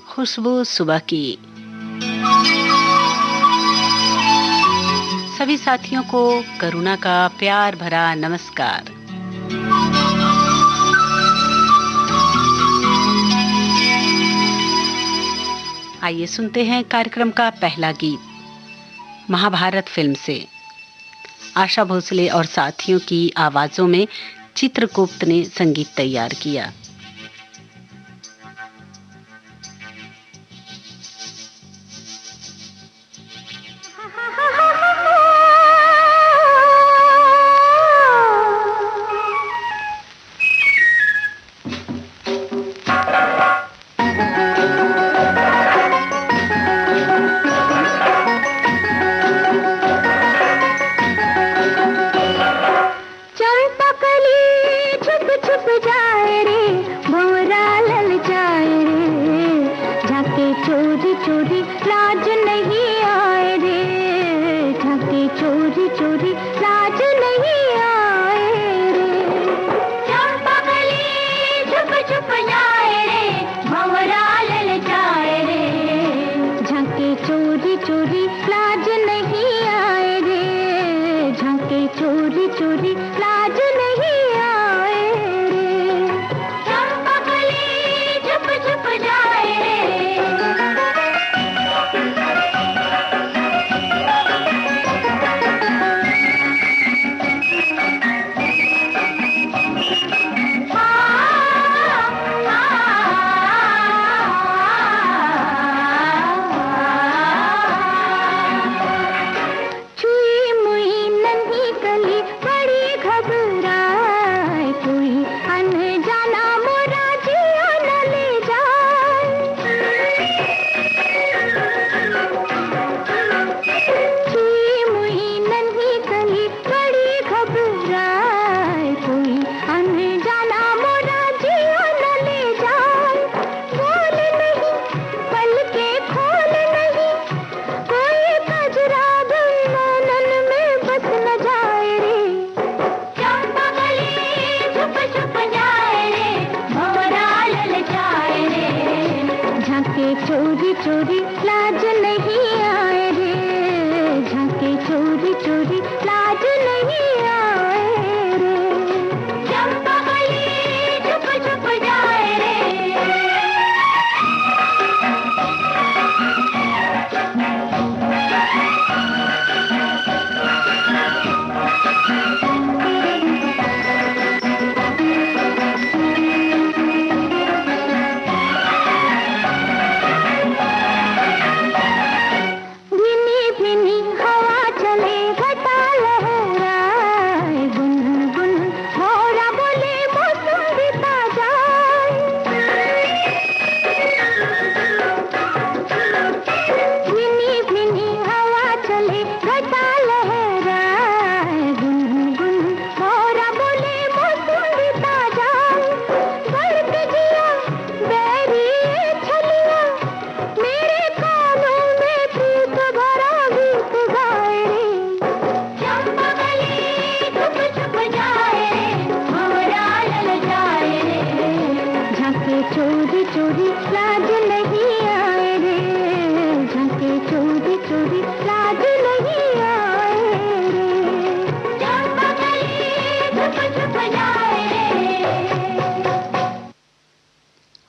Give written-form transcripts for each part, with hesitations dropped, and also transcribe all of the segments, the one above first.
खुशबू सुबह की। सभी साथियों को करुणा का प्यार भरा नमस्कार। आइए सुनते हैं कार्यक्रम का पहला गीत महाभारत फिल्म से। आशा भोसले और साथियों की आवाजों में चित्रगुप्त ने संगीत तैयार किया।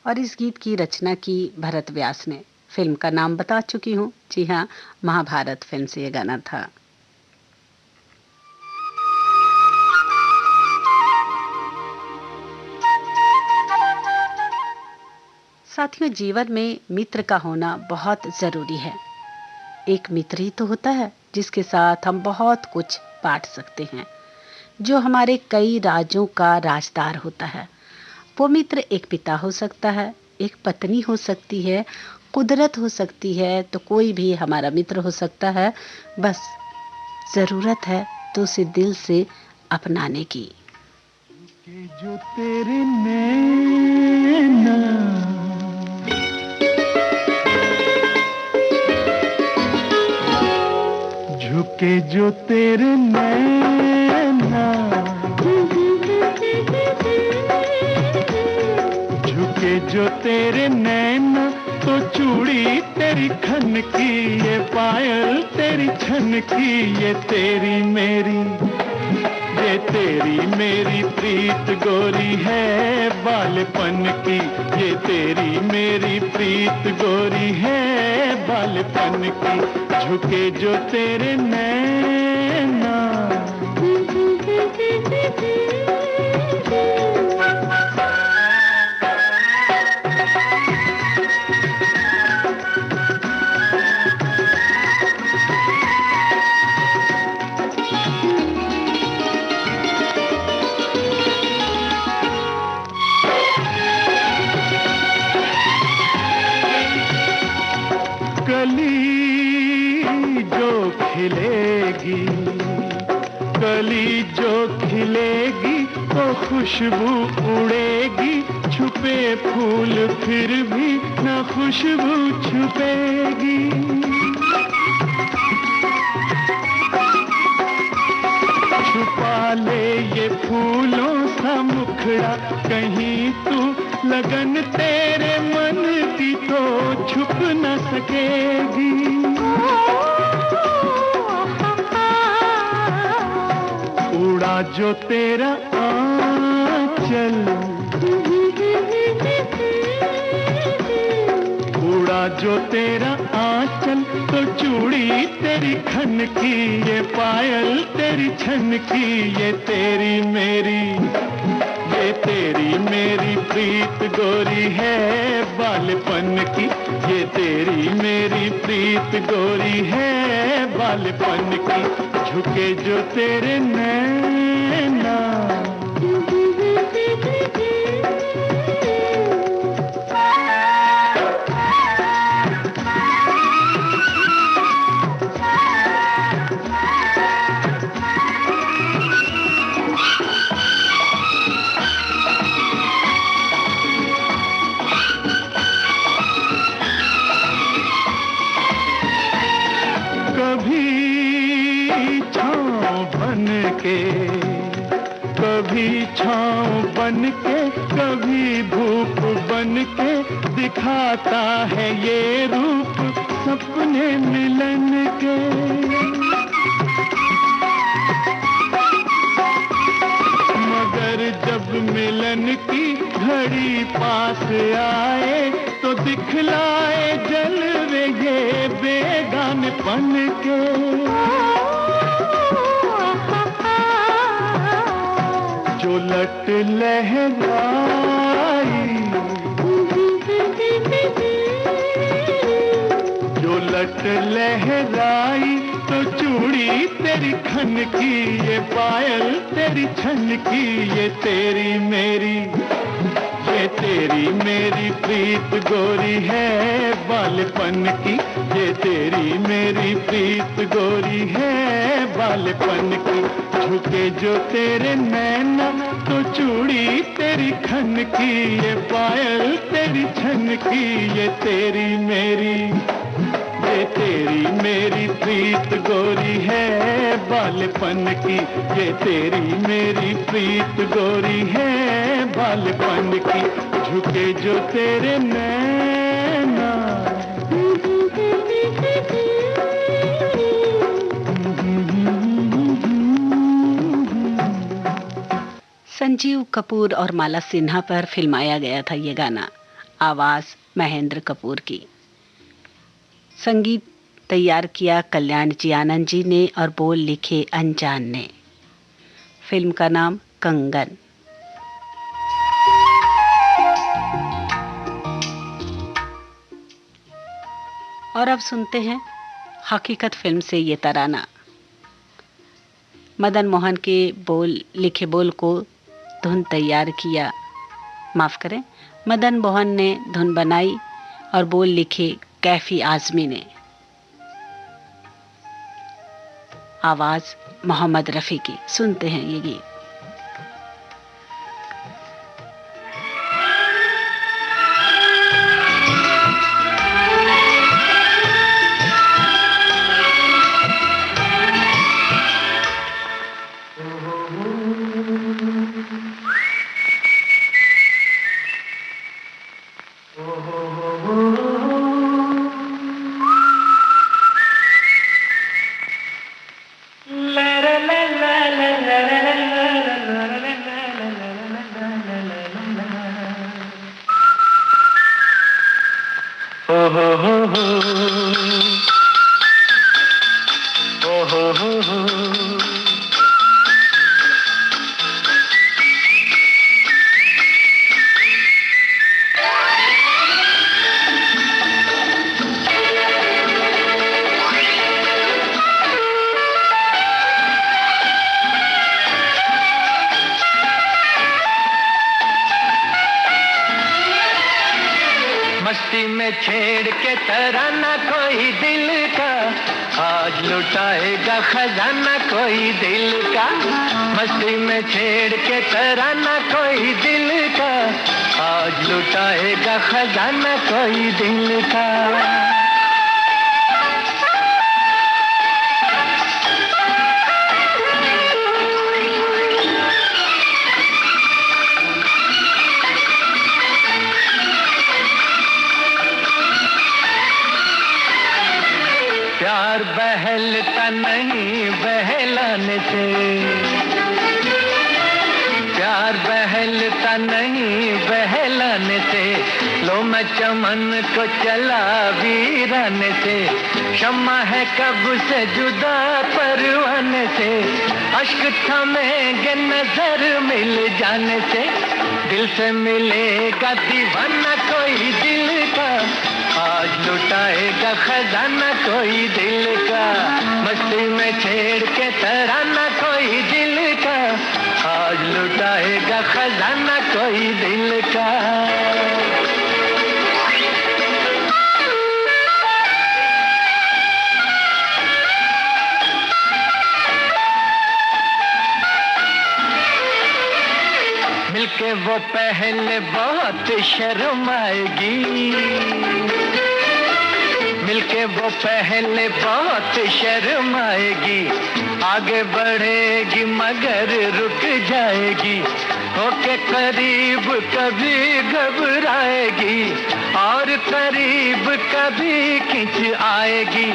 और इस गीत की रचना की भरत व्यास ने। फिल्म का नाम बता चुकी हूँ, जी हाँ, महाभारत फिल्म से ये गाना था। साथियों, जीवन में मित्र का होना बहुत जरूरी है। एक मित्र ही तो होता है जिसके साथ हम बहुत कुछ बांट सकते हैं, जो हमारे कई राजों का राजदार होता है। वो मित्र एक पिता हो सकता है, एक पत्नी हो सकती है, कुदरत हो सकती है, तो कोई भी हमारा मित्र हो सकता है। बस जरूरत है तो उसे दिल से अपनाने की। जो तेरे नैना झुके, जो तेरे नैना झुके, जो तेरे नैना तो चूड़ी तेरी खन की, ये पायल तेरी छन की, ये तेरी मेरी, ये तेरी मेरी प्रीत गोरी है बालपन की, ये तेरी मेरी प्रीत गोरी है बालपन की। झुके जो तेरे नैना, कली जो खिलेगी, कली जो खिलेगी तो खुशबू उड़ेगी, छुपे फूल फिर भी न खुशबू छुपेगी। छुपा ले ये फूलों सा मुखड़ा कहीं तू, लगन तेरे मन की तो छुप न सकेगी। उड़ा जो तेरा आंचल, उड़ा जो तेरा आंचल तो चूड़ी तेरी खन की, ये पायल तेरी छन की, ये तेरी मेरी, ये तेरी मेरी प्रीत गोरी है बालपन की, ये तेरी मेरी प्रीत गोरी है बालपन की। झुके जो तेरे नैना, कभी छाँव बन के, कभी धूप बन के दिखाता है ये रूप सपने मिलन के। मगर जब मिलन की घड़ी पास आए तो दिखलाए जलवे ये बेगानपन के। जो लट लहराई, जो लट लहराई तो चूड़ी तेरी खन की, ये पायल तेरी छन की, ये तेरी मेरी, ये तेरी मेरी प्रीत गोरी है बालपन की, ये तेरी मेरी प्रीत गोरी है बालपन की। झुके जो तेरे नैना तो चूड़ी तेरी खन की, ये पायल तेरी छन की, ये तेरी मेरी, ये तेरी मेरी प्रीत गोरी है बालपन की, ये तेरी मेरी प्रीत गोरी है बालपन की। झुके जो तेरे नैना, संजीव कपूर और माला सिन्हा पर फिल्माया गया था ये गाना। आवाज महेंद्र कपूर की। संगीत तैयार किया कल्याण जी आनंद जी ने और बोल लिखे अनजान ने। फिल्म का नाम कंगन। और अब सुनते हैं हकीकत फिल्म से ये तराना। मदन मोहन के लिखे बोल को धुन तैयार किया, माफ करें, मदन मोहन ने धुन बनाई और बोल लिखे कैफी आजमी ने। आवाज मोहम्मद रफी की। सुनते हैं ये गीत। ओ हो हो हो, ओ हो हो। मस्ती में छेड़ के तराना कोई दिल का, आज लुटाएगा खजाना कोई दिल का। मस्ती में छेड़ के तराना कोई दिल का, आज लुटाएगा खजाना कोई दिल का। प्यार बहलता नहीं बहलाने से, प्यार बहलता नहीं बहलाने से। लो मैं चमन को चला वीराने से, शम्मा है कब से जुदा परवाने से। अश्क थमेंगे नजर मिल जाने से, दिल से मिलेगा दीवाना कोई दिल का, आज लुटाएगा खजाना कोई दिल का। मस्ती में छेड़ के तराना कोई दिल का, आज लुटाएगा खजाना कोई दिल का। मिलके वो पहले बहुत शर्माएगी, मिलके वो पहले बहुत शर्माएगी। आगे बढ़ेगी मगर रुक जाएगी, होके करीब कभी घबराएगी और करीब कभी खिंच आएगी।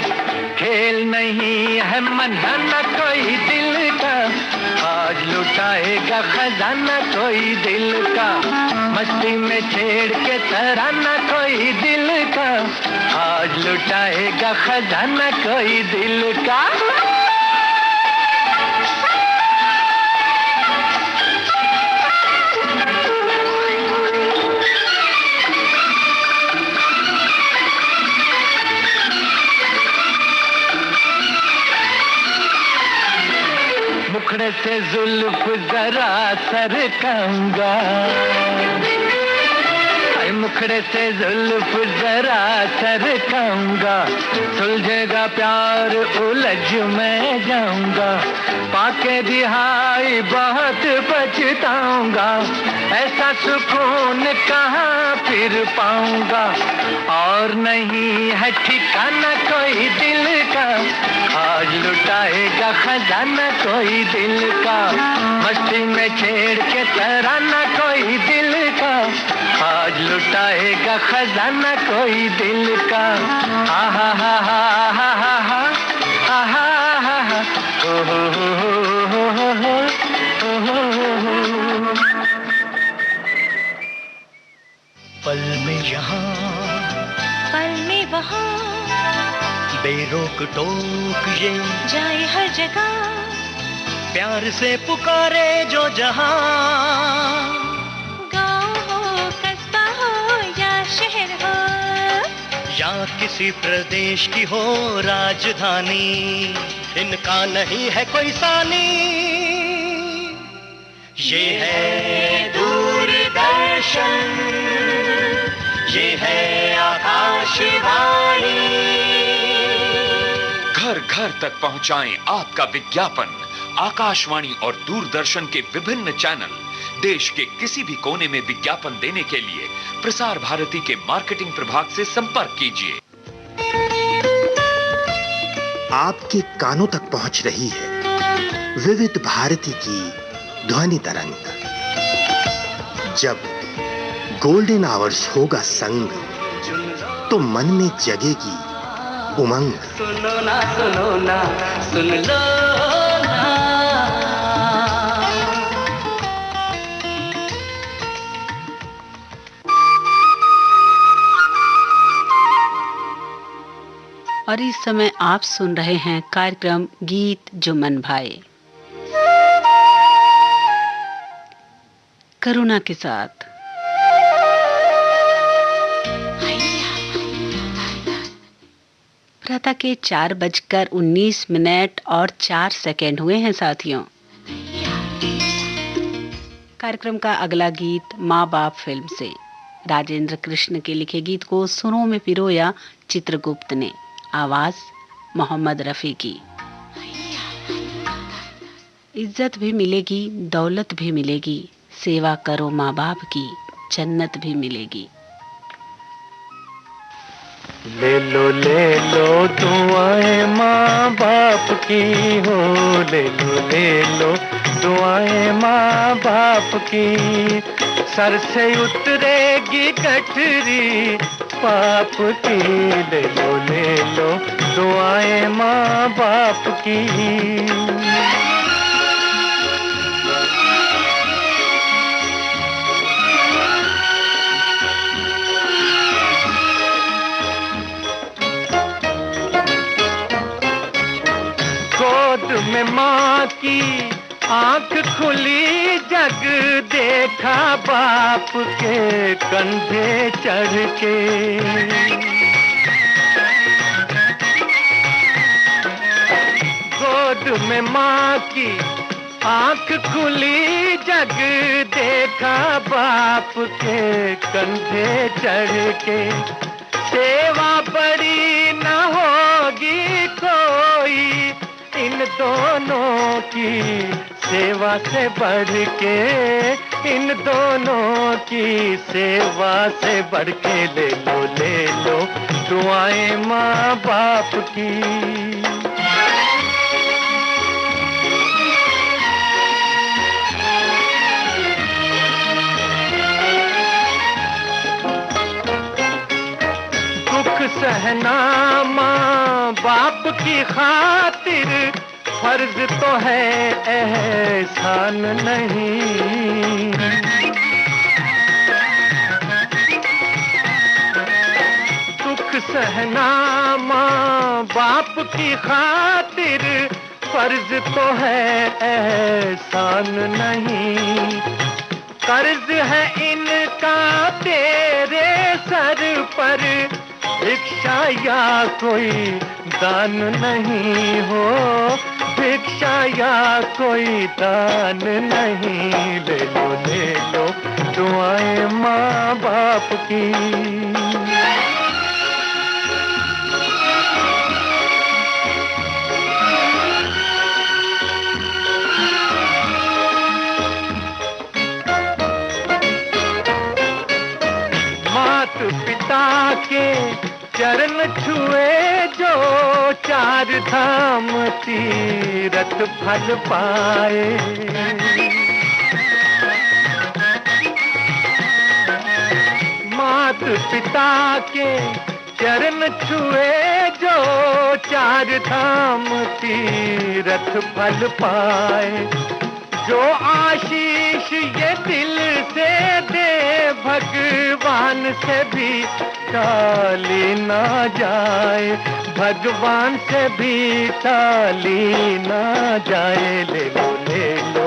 खेल नहीं है मनाना कोई दिल का, आज लुटाएगा खजाना कोई दिल का। मस्ती में छेड़ के तराना कोई दिल का, आज लुटाएगा खजाना कोई दिल का। मुखड़े से जुल्फ जरा सरकाऊंगा, मुखड़े से जुल्फ जरा सरकाऊंगा। सुलझेगा प्यार उलझ मैं जाऊंगा, पाके रिहाई बहुत पछताऊंगा। ऐसा सुकून कहाँ फिर पाऊंगा, और नहीं है ठिकाना कोई दिल का, आज लुटाएगा खजाना कोई दिल का। मस्ती में छेड़ के तराना कोई दिल का, आज लुटाएगा खजाना कोई दिल का। आहा हा हा हा हा हा आहा हा हा ओ हो हो हो हो हो। पल में यहाँ पल में वहाँ, बेरोक टोक ये जाए हर जगह। प्यार से पुकारे जो जहाँ, गाँव हो कस्बा हो या शहर हो, या किसी प्रदेश की हो राजधानी, इनका नहीं है कोई सानी। ये है दूरदर्शन, ये है आकाशवाणी। घर घर तक पहुंचाएं आपका विज्ञापन। आकाशवाणी और दूरदर्शन के विभिन्न चैनल देश के किसी भी कोने में विज्ञापन देने के लिए प्रसार भारती के मार्केटिंग प्रभाग से संपर्क कीजिए। आपके कानों तक पहुंच रही है विविध भारती की ध्वनि तरंग। जब गोल्डन आवर्स होगा संग, तो मन में जगेगी उमंग। सुनो ना सुन लो ना। और इस समय आप सुन रहे हैं कार्यक्रम गीत जो मन भाए, करुणा के साथ। प्रातः के 4:19 हुए हैं साथियों। कार्यक्रम का अगला गीत माँ बाप फिल्म से राजेंद्र कृष्ण के लिखे गीत को सुरों में पिरोया चित्रगुप्त ने, आवाज मोहम्मद रफी की। इज्जत भी मिलेगी, दौलत भी मिलेगी, सेवा करो माँ बाप की, जन्नत भी मिलेगी। ले लो दुआएं माँ बाप की हो, ले लो दुआएं माँ बाप की, सर से उतरेगी गठरी पाप की। ले लो दुआएं माँ बाप की। में माँ की आंख खुली, जग देखा बाप के कंधे चढ़ के। गोद में माँ की आंख खुली, जग देखा बाप के कंधे चढ़ के। सेवा बड़ी न होगी कोई इन दोनों की, सेवा से बढ़ के, इन दोनों की सेवा से बढ़ के। ले लो दुआएं माँ बाप की। सहना माँ बाप की खातिर फर्ज तो है, एहसान नहीं। दुख सहना माँ बाप की खातिर फर्ज तो है, एहसान नहीं। कर्ज है इनका तेरे सर पर, भिक्षा या कोई दान नहीं हो, भिक्षा या कोई दान नहीं। ले लो दुआएं माँ बाप की। माता पिता के चरण छुए जो, चार धाम तीरथ फल पाए। माता पिता के चरण छुए जो, चार धाम तीरथ फल पाए। जो आशीष ये दिल से दे, भगवान से भी टाली ना जाए, भगवान से भी टाली ना जाए। ले लो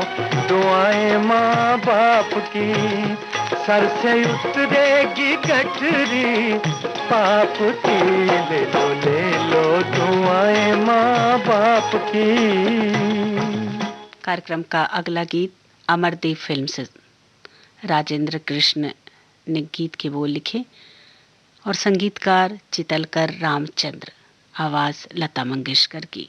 दुआएं माँ बाप की, सर से उतरेगी गठरी पाप की। ले लो दुआएं माँ बाप की। कार्यक्रम का अगला गीत अमरदीप फिल्म से राजेंद्र कृष्ण ने गीत के बोल लिखे और संगीतकार चितलकर रामचंद्र, आवाज लता मंगेशकर की।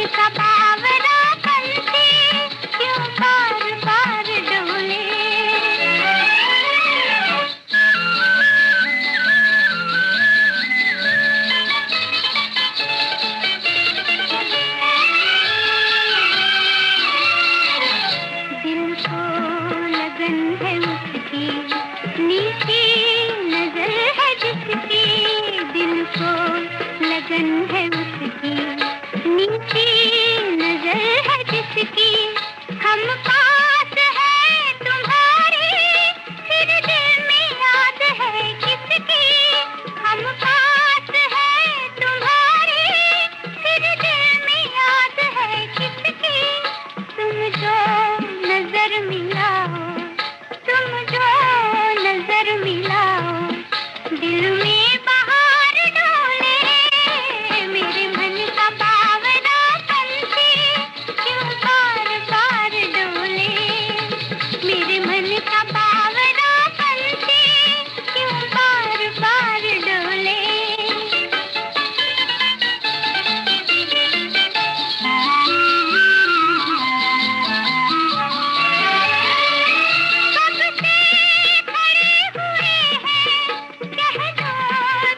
का बावरा पंछी क्यों बार बार डोले। दिल को लगन है उसकी, नीची नजर है जिसकी, दिल को लगन है उसकी, नीची नजर है जिसकी। हम पास है तुम्हारी, फिर दिल में याद है किसकी। हम पास है तुम्हारी, फिर दिल में याद है किसकी। तुम जो नजर मिलाओ, तुम जो नजर मिलाओ, दिल में बहार डोले। मेरे मन का बावरा पंछी क्यों बार बार डोले। मेरे मन का बावरा पंछी क्यों बार बार डोले। कब से खड़े हुए हैं, कह दो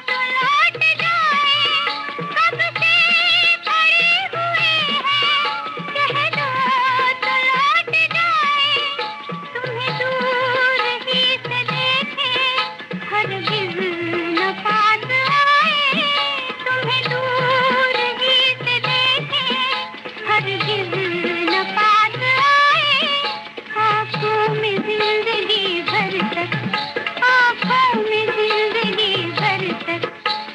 तो लौट जाए। कब से खड़े हुए हैं, कह दो तो लौट जाए। तुम्हें दूर ही से देखे, हरगिज न पास आए। तुम्हें दूर ही से देखे, हरगिज न पास आए। आँखों में जिंदगी भर तक, आँखों में जिंदगी भर तक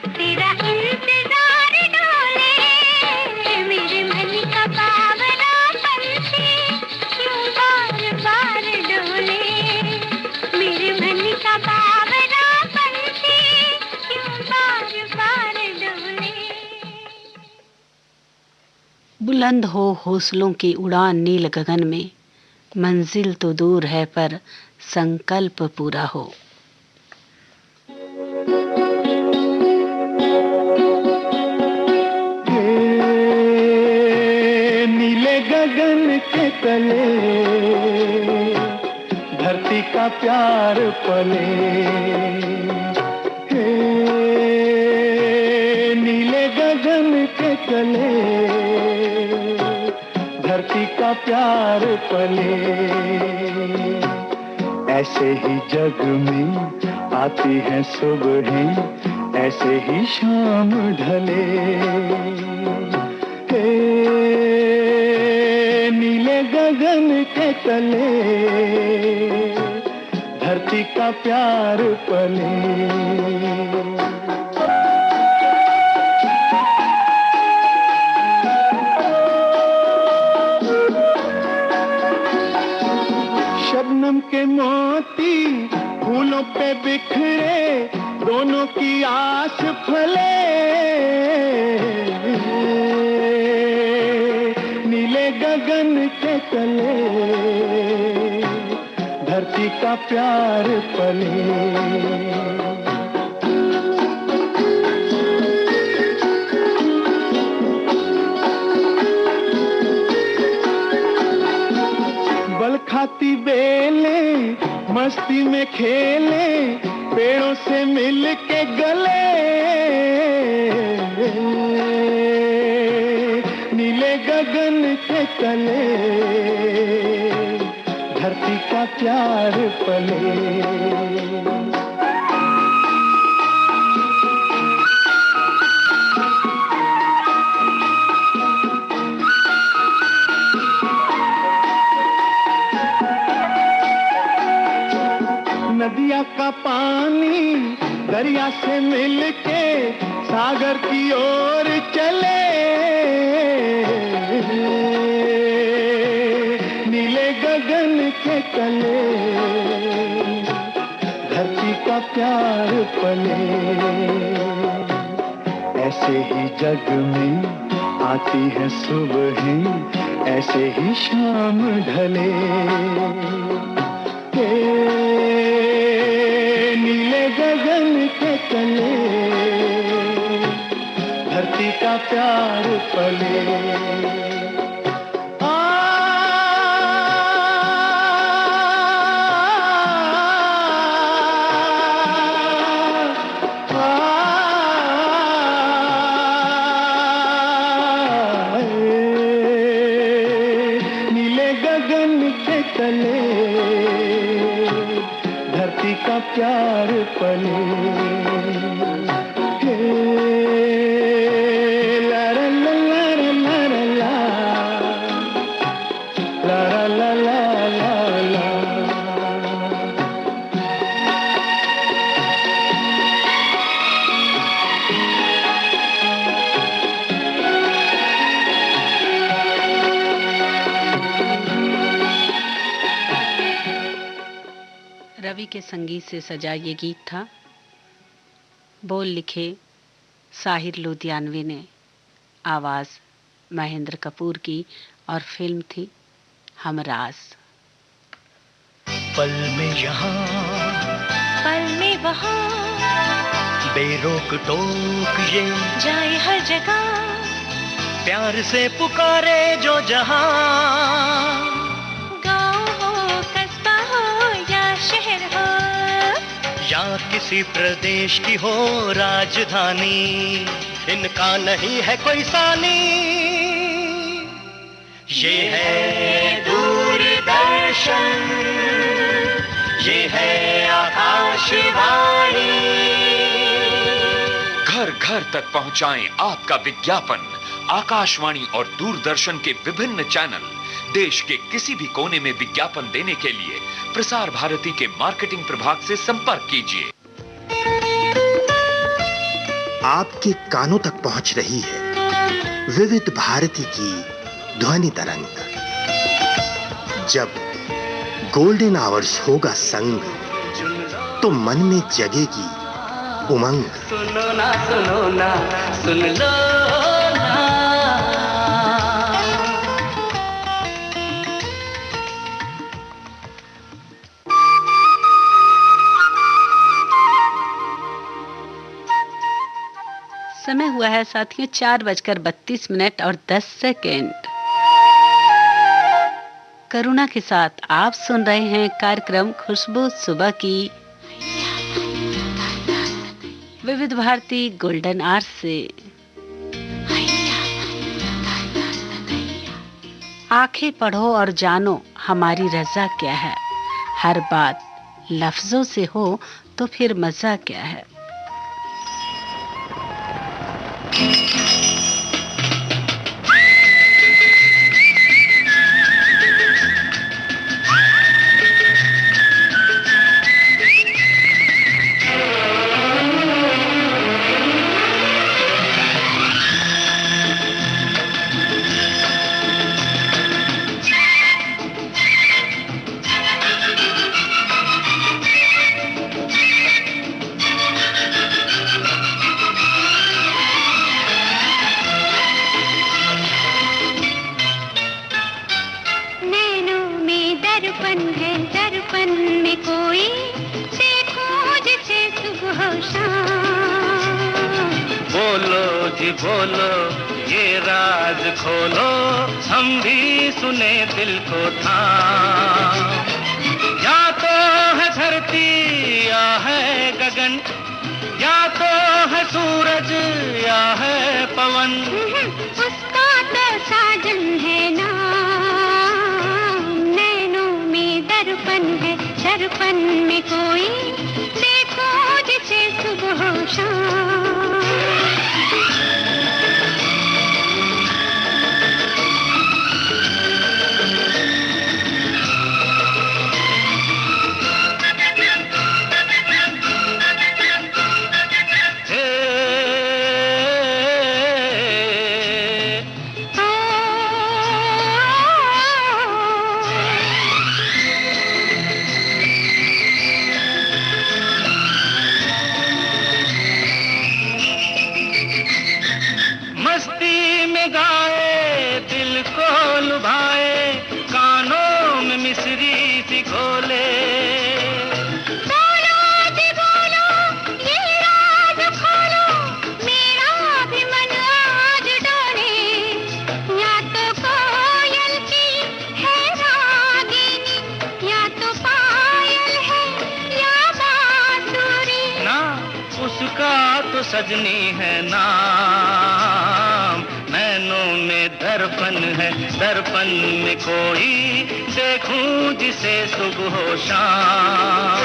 तेरा इंतजार डोले। मेरे मन का बावरा पंछी क्यों बार बार डोले। मेरे मन का बावरा पंछी क्यों बार बार डोले। बुलंद हो हौसलों की उड़ान नील गगन में, मंजिल तो दूर है पर संकल्प पूरा हो। नीले गगन के तले धरती का प्यार पले। हे नीले गगन के तले धरती का प्यार पले। ऐसे ही जग में आती है सुबहें, ऐसे ही शाम ढले। हे नीले गगन के तले धरती का प्यार पले। शबनम के मोती फूलों पे बिखरे, दोनों की आस फले। नीले गगन के तले धरती का प्यार पले। बल खाती बेले मस्ती में खेले, पेड़ों से मिल के गले। नीले गगन के तले धरती का प्यार पले। नदिया का पानी दरिया से मिलके सागर की ओर चले। नीले गगन के तले धरती का प्यार पले। ऐसे ही जग में आती है सुबहें, ऐसे ही शाम ढले। नीले गगन के तले धरती का प्यार पले। के तले धरती का प्यार पले। हे ला ला ला ला ला ला ला ला ला ला ला। रवि के संगीत से सजा ये गीत था। बोल लिखे साहिर लुधियानवी ने, आवाज महेंद्र कपूर की और फिल्म थी हमराज। पल में यहाँ पल में वहाँ बेरोक टोक ये जाए हर जगह, प्यार से पुकारे जो जहां। गाँव हो कस्बा हो या शहर हो, या किसी प्रदेश की हो राजधानी, इनका नहीं है कोई सानी। ये है दूरदर्शन, ये है आकाशवाणी। घर घर तक पहुंचाएं आपका विज्ञापन। आकाशवाणी और दूरदर्शन के विभिन्न चैनल देश के किसी भी कोने में विज्ञापन देने के लिए प्रसार भारती के मार्केटिंग प्रभाग से संपर्क कीजिए। आपके कानों तक पहुंच रही है विविध भारती की ध्वनि तरंग। जब गोल्डन आवर्स होगा संग, तो मन में जगेगी उमंग। सुनो ना सुन लो ना। समय हुआ है साथियों 4:32 और 10 सेकेंड। करुणा के साथ आप सुन रहे हैं कार्यक्रम खुशबू सुबह की विविध भारती गोल्डन आवर्स से। आंखें पढ़ो और जानो हमारी रजा क्या है, हर बात लफ्जों से हो तो फिर मजा क्या है। बोलो ये राज खोलो, हम भी सुने दिल को था। या तो है धरती या है गगन, या तो है सूरज या है पवन, उसका तो साजन है नाम। नैनों में दर्पण है, दर्पण में कोई देखो जिसे सुबह हो शाम। सजनी है नाम। नैनो कानों में दर्पण है, दर्पण में कोई देखूं जिसे सुबह हो शाम।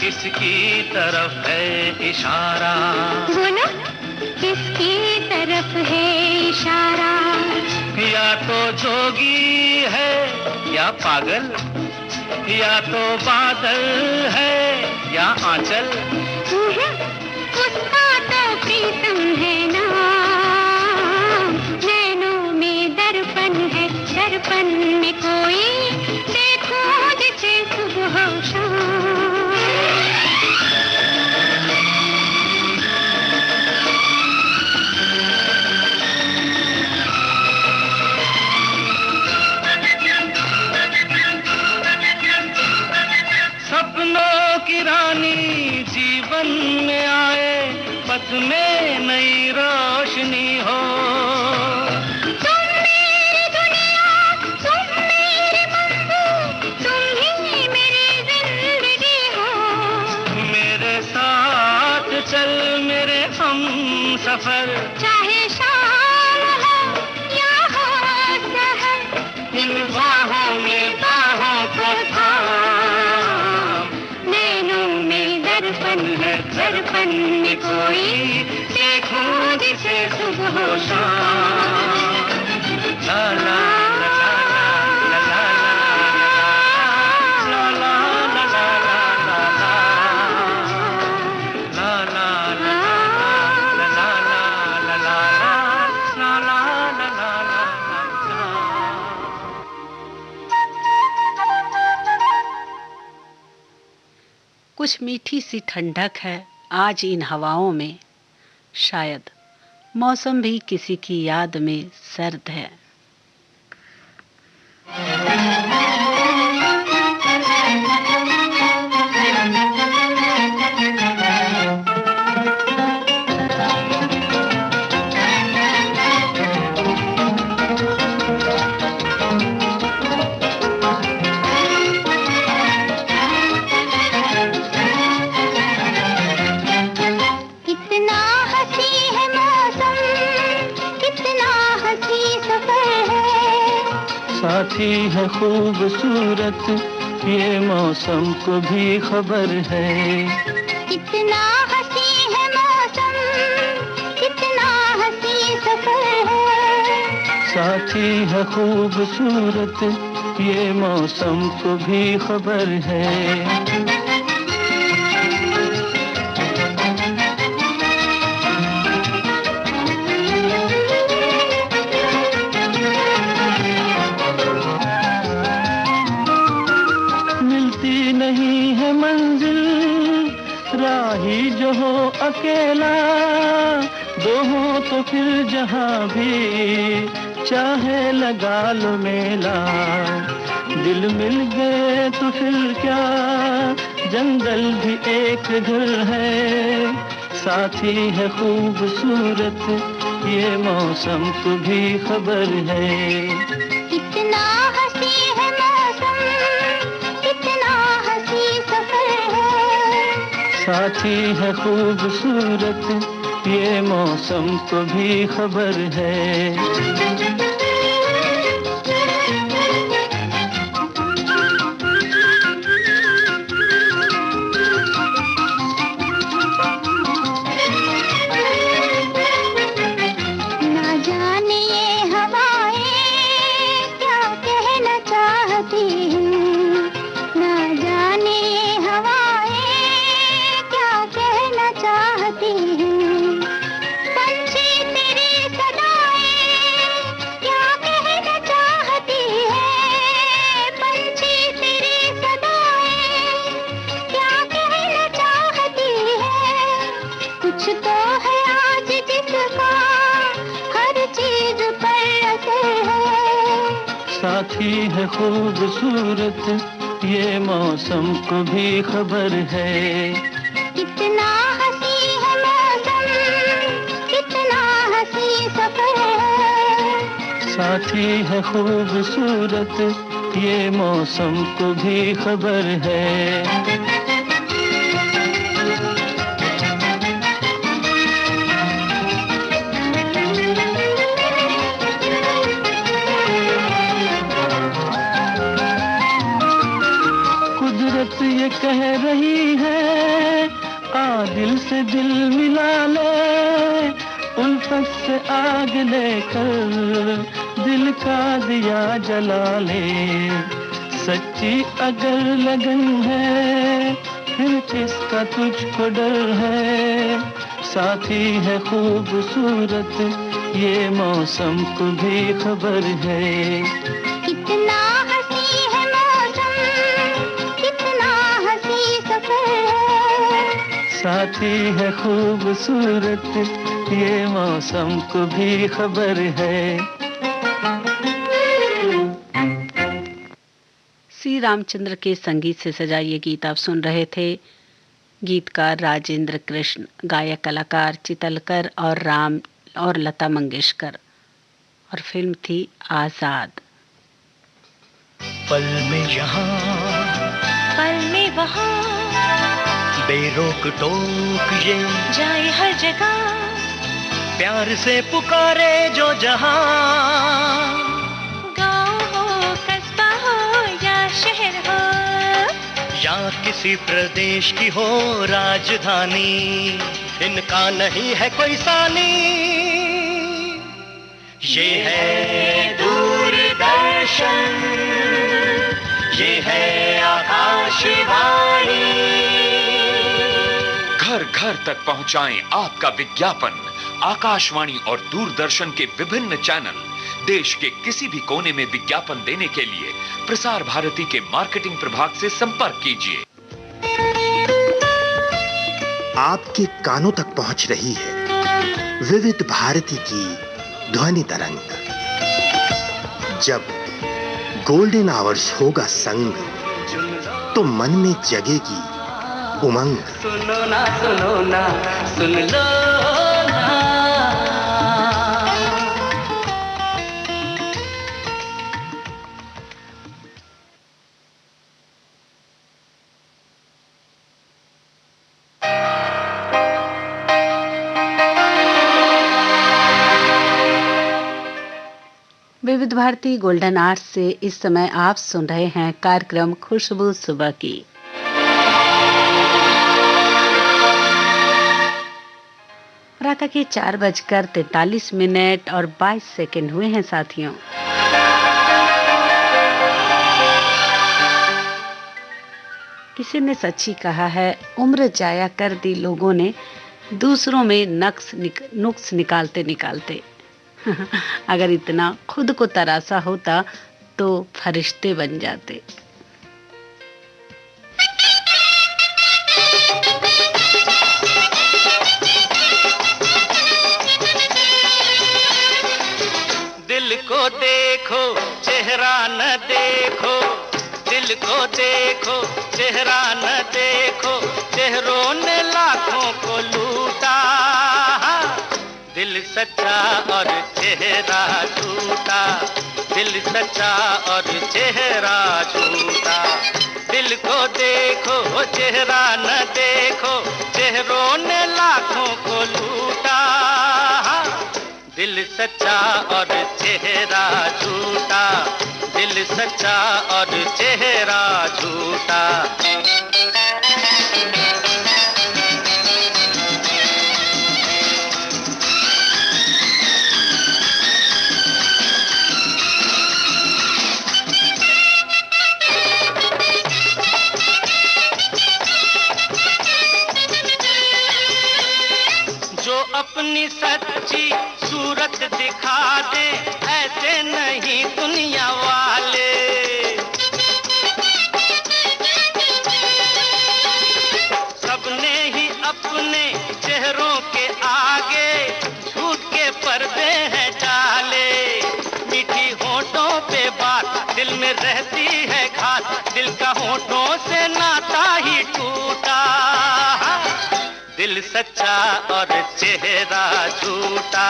किसकी तरफ है इशारा? बोलो किसकी तरफ है इशारा? या तो जोगी है या पागल, या तो बादल है या आंचल। उसका तो प्रीतम है नाम, नैनों में दर्पण है, दर्पण में कोई देखो जिसे सुबह हो शाम। सपनों की रानी जीवन में आए, पथ में नई रोशनी हो। तुम मेरी दुनिया, तुम मेरी मंजिल, तुम ही मेरी जिंदगी हो। मेरे साथ चल मेरे हम सफर, चाहे शाम हो या हो सहर, इन बाहों में बाहों को थाम। नैनों में दर्पण है, दर्पण में कोई देखो जिसे सुबह हो शाम। ला ला ला ला ला ला ला ला ला कुछ मीठी सी ठंडक है आज इन हवाओं में, शायद मौसम भी किसी की याद में सर्द है। साथी है खूबसूरत ये मौसम को भी खबर है। कितना हंसी है मौसम, कितना हंसी सफर है। साथी है खूबसूरत ये मौसम को भी खबर है। नहीं है मंजिल राही जो हो अकेला, दो हो तो फिर जहां भी चाहे लगा लो मेला। दिल मिल गए तो फिर क्या, जंगल भी एक घर है। साथी है खूबसूरत ये मौसम को भी खबर है। कितना हंसी है मौसम, कितना हंसी सफर है। साथी है खूबसूरत ये मौसम को भी खबर है। साथी है खूबसूरत, ये मौसम को भी खबर है। कितना हंसी है मौसम, कितना हंसी सफर है। साथी है खूबसूरत, ये मौसम को भी खबर है। ये कह रही है आ दिल से दिल मिला ले, उल्फत से आग लेकर दिल का दिया जला ले। सच्ची अगर लगन है फिर किसका तुझको डर है। साथी है खूबसूरत, ये मौसम को भी खबर है। कितना हंसी है मौसम, कितना हंसी सफर है। साथी है खूबसूरत, ये मौसम को भी खबर है। श्री रामचंद्र के संगीत से सजा ये गीत आप सुन रहे थे। गीतकार राजेंद्र कृष्ण, गायक कलाकार चितलकर और राम और लता मंगेशकर, और फिल्म थी आजाद। पल में यहाँ, पल में वहाँ, बेरोक टोक ये जाए हर जगह, प्यार से पुकारे जो जहाँ। गाँव हो कस्बा हो या शहर हो, या किसी प्रदेश की हो राजधानी, इनका नहीं है कोई सानी। ये है दूरदर्शन, ये है आकाशवाणी। घर घर तक पहुंचाएं आपका विज्ञापन। आकाशवाणी और दूरदर्शन के विभिन्न चैनल देश के किसी भी कोने में विज्ञापन देने के लिए प्रसार भारती के मार्केटिंग प्रभाग से संपर्क कीजिए। आपके कानों तक पहुंच रही है विविध भारती की ध्वनि तरंग। जब गोल्डन आवर्स होगा संग, तो मन में जगेगी उमंग। सुनो ना सुनो ना सुन लो ना। विविध भारती गोल्डन आवर्स से इस समय आप सुन रहे हैं कार्यक्रम खुशबू सुबह की। प्रातः के 4:43 और 22 सेकंड हुए हैं साथियों। किसी ने सच ही कहा है, उम्र जाया कर दी लोगों ने दूसरों में नुक्स निकालते निकालते। अगर इतना खुद को तरासा होता तो फरिश्ते बन जाते। दिल को देखो चेहरा न देखो, दिल को देखो चेहरा न देखो, चेहरों ने लाखों को लूटा। दिल सच्चा और चेहरा झूठा, दिल सच्चा और चेहरा झूठा। दिल को देखो चेहरा न देखो, चेहरों ने लाखों को लूटा। दिल सच्चा और चेहरा झूठा, दिल सच्चा और चेहरा झूठा। अपनी सच्ची सूरत दिखा दे, ऐसे नहीं दुनिया वाले। रहती है घात, दिल का होठों से नाता ही टूटा। दिल सच्चा और चेहरा झूठा,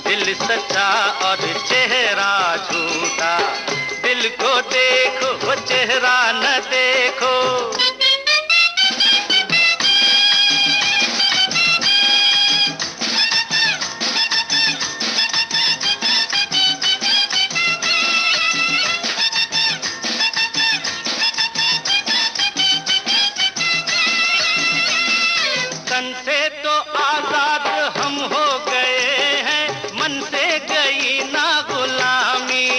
दिल सच्चा और चेहरा झूठा। दिल को देखो चेहरा न देखो। तन से तो आजाद हम हो गए हैं, मन से गई ना गुलामी।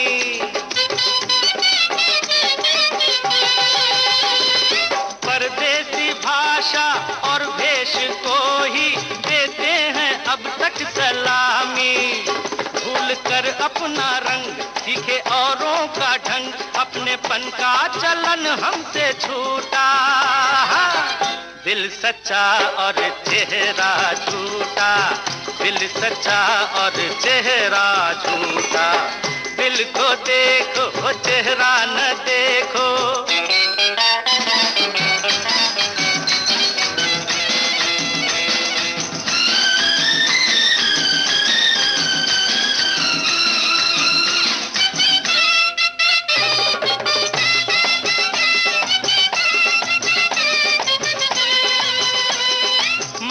परदेसी भाषा और भेष को ही देते हैं अब तक सलामी। भूल कर अपना रंग सीखे औरों का ढंग, अपनेपन का चलन हमसे छूटा। दिल सच्चा और चेहरा झूठा, दिल सच्चा और चेहरा झूठा। दिल को देखो चेहरा न देखो।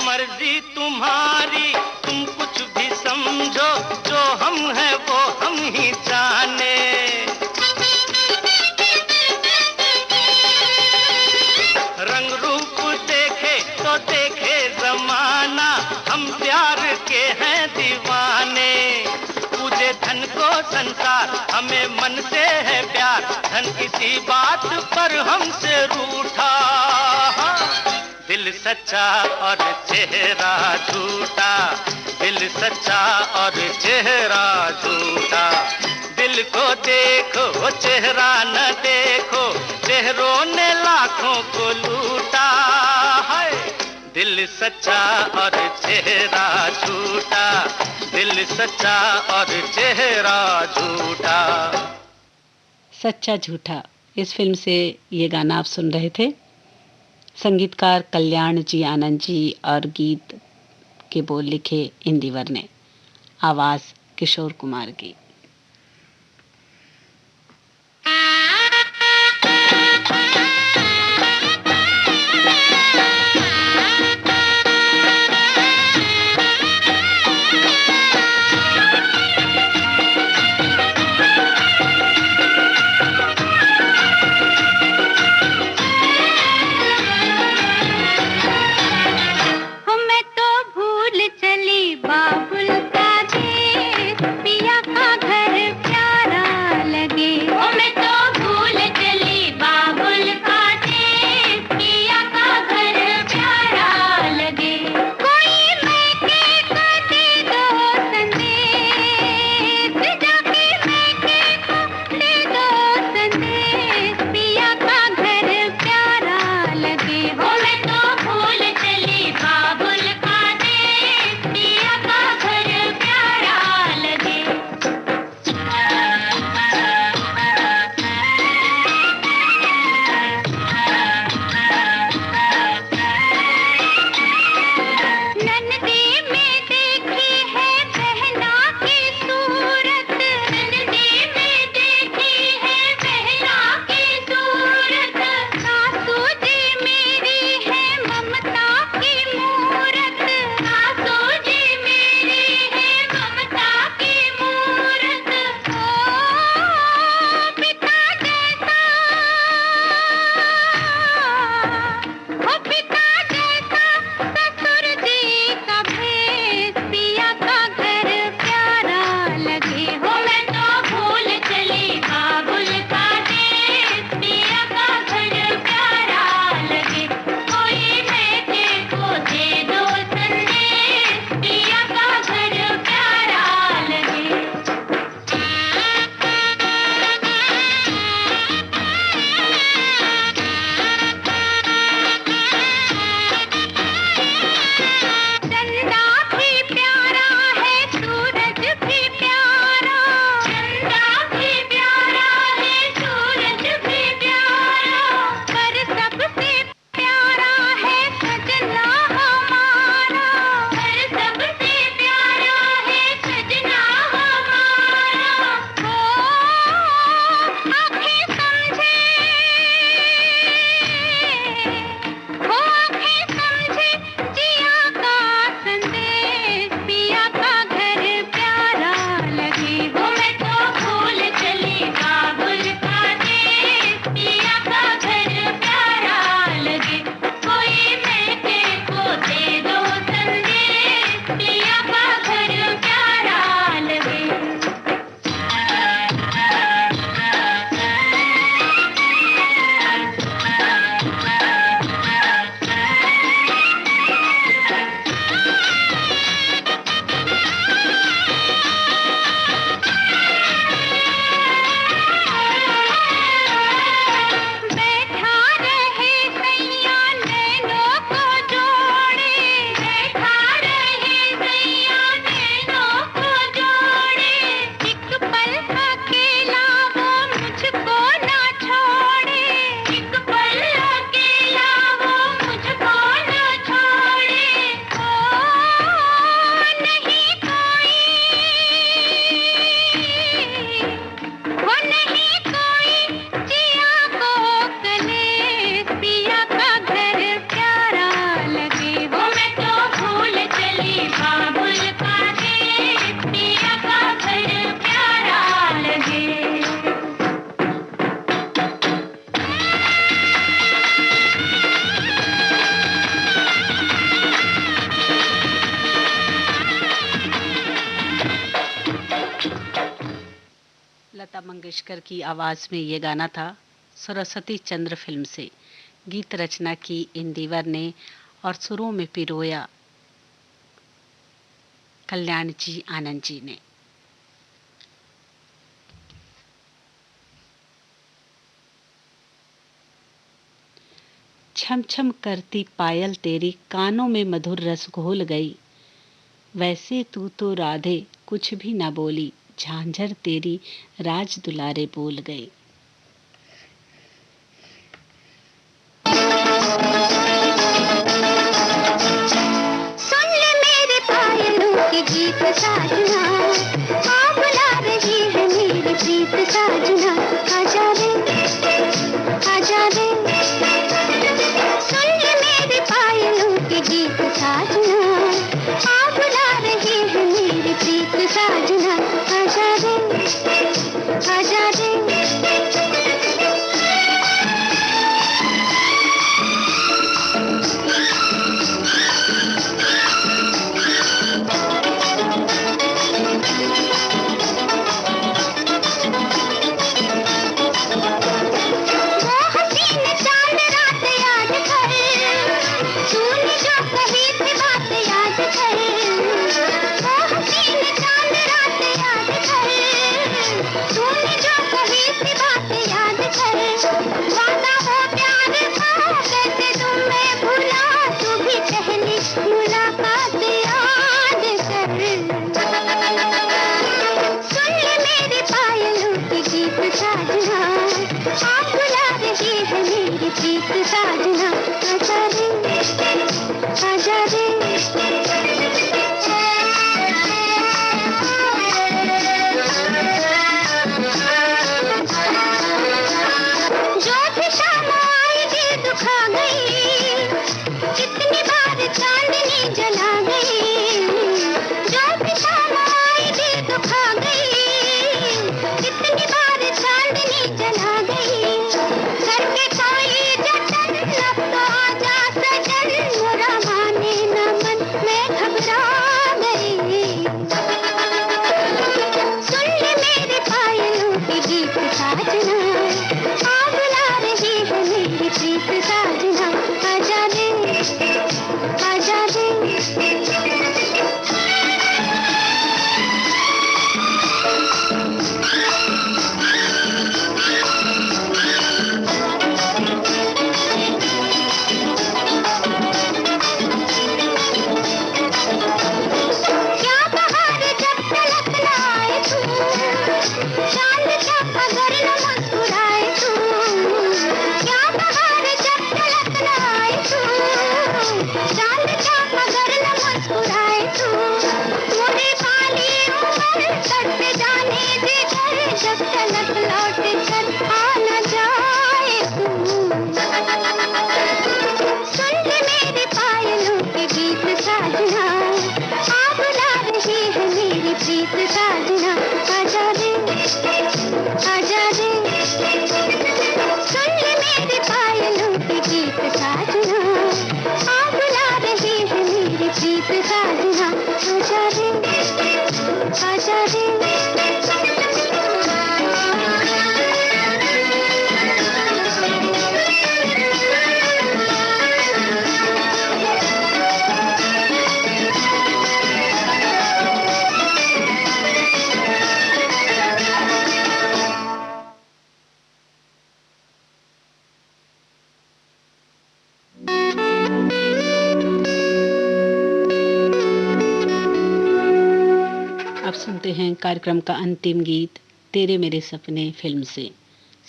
मर्जी तुम्हारी, तुम कुछ भी समझो, जो हम हैं वो हम ही जाने। रंग रूप देखे तो देखे जमाना, हम प्यार के हैं दीवाने। पूजे धन को संसार, हमें मन से है प्यार, धन किसी बात पर हमसे रूठा। दिल सच्चा और चेहरा झूठा, दिल सच्चा और चेहरा झूठा। दिल को देखो चेहरा न देखो, चेहरों ने लाखों को लूटा है। दिल सच्चा और चेहरा झूठा, दिल सच्चा और चेहरा झूठा। सच्चा झूठा, इस फिल्म से ये गाना आप सुन रहे थे। संगीतकार कल्याण जी आनंद जी और गीत के बोल लिखे इंदिवर ने, आवाज किशोर कुमार की। मैं तो भूल चली बाबुल का देश, पिया का मंगेशकर की आवाज़ में ये गाना था सरस्वती चंद्र फिल्म से। गीत रचना की इंदिवर ने और सुरों में पिरोया कल्याण जी आनंद जी ने। छम छम करती पायल तेरी कानों में मधुर रस घोल गई, वैसे तू तो राधे कुछ भी ना बोली, झांझर तेरी राज दुलारे बोल गई। सुन ले मेरे पायलों के गीत साजना, हाँ बुला रही है मेरी प्रीत साजना, आजा रे आजा रे। सुन ले मेरे पायलों के गीत साजना, हाँ बुला रही है मेरी प्रीत साजना, आजा रे आजा रे। सुनते हैं कार्यक्रम का अंतिम गीत तेरे मेरे सपने फिल्म से।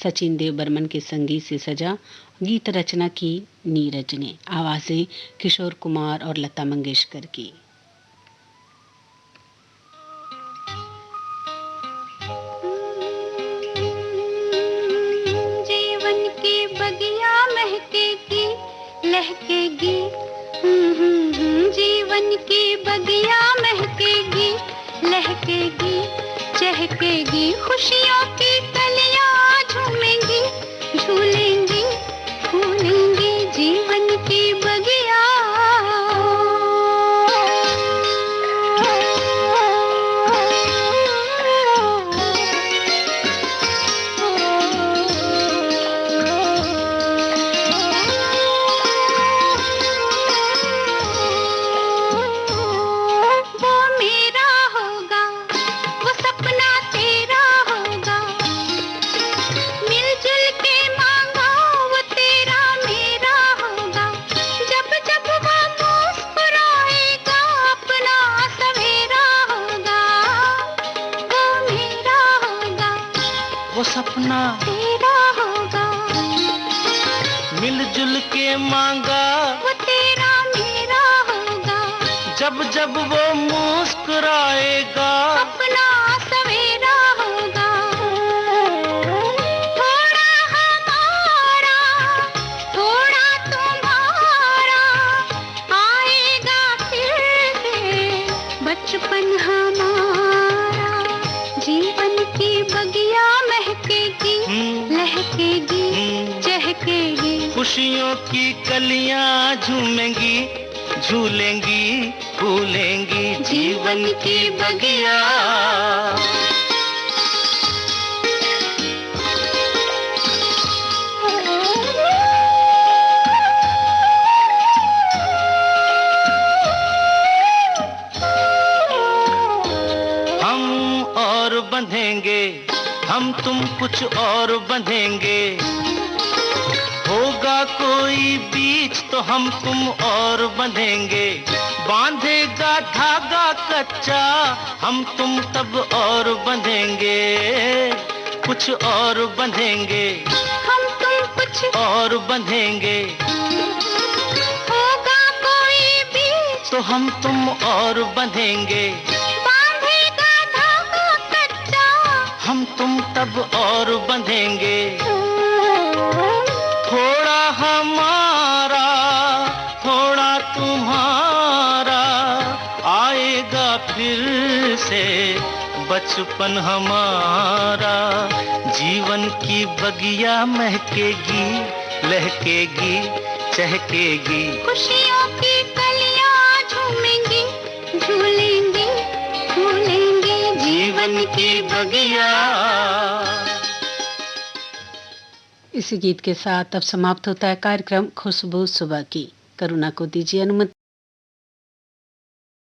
सचिन देव बर्मन के संगीत से सजा, गीत रचना की नीरज ने, आवाजें किशोर कुमार और लता मंगेशकर की। जीवन की बगिया महकेगी लहकेगी, जीवन की बगिया महकेगी लहकेगी, चहकेगी, खुशियों की कलियां झूमेंगी, झूलेंगी, फूलेंगी, जीवन की बगिया। के मांगा वो तेरा मेरा होगा, जब जब वो मुस्कुराएगा अपना सवेरा होगा, वो मेरा होगा, वो सपना तेरा होगा, मिलजुल के मांगा वो तेरा मेरा होगा, जब जब वो मुस्कुराएगा अपना सवेरा होगा, थोड़ा हमारा थोड़ा तुम्हारा, आएगा फिर से बचपन हमारा, जीवन की बगिया महकेगी, लहकेगी, चहकेगी, खुशियों की कलियां झूमेंगी, झूलेंगी, फूलेंगी जीवन की बगिया। हम और बंधेंगे, हम तुम कुछ और बंधेंगे, होगा कोई बीच तो हम तुम और बंधेंगे, बांधेगा धागा कच्चा हम तुम तब और बंधेंगे, कुछ और बंधेंगे, हम तुम कुछ और बंधेंगे, होगा कोई बीच तो हम तुम और बंधेंगे, बांधेगा धागा कच्चा, हम तुम तब और बंधेंगे, थोड़ा हमारा थोड़ा तुम्हारा, आएगा फिर से बचपन हमारा, जीवन की बगिया महकेगी, लहकेगी, चहकेगी, खुशियों की कलियां झूमेंगी, झूलेंगी, फूलेंगी जीवन की बगिया। इसी गीत के साथ अब समाप्त होता है कार्यक्रम खुशबू सुबह की। करुणा को दीजिए अनुमति।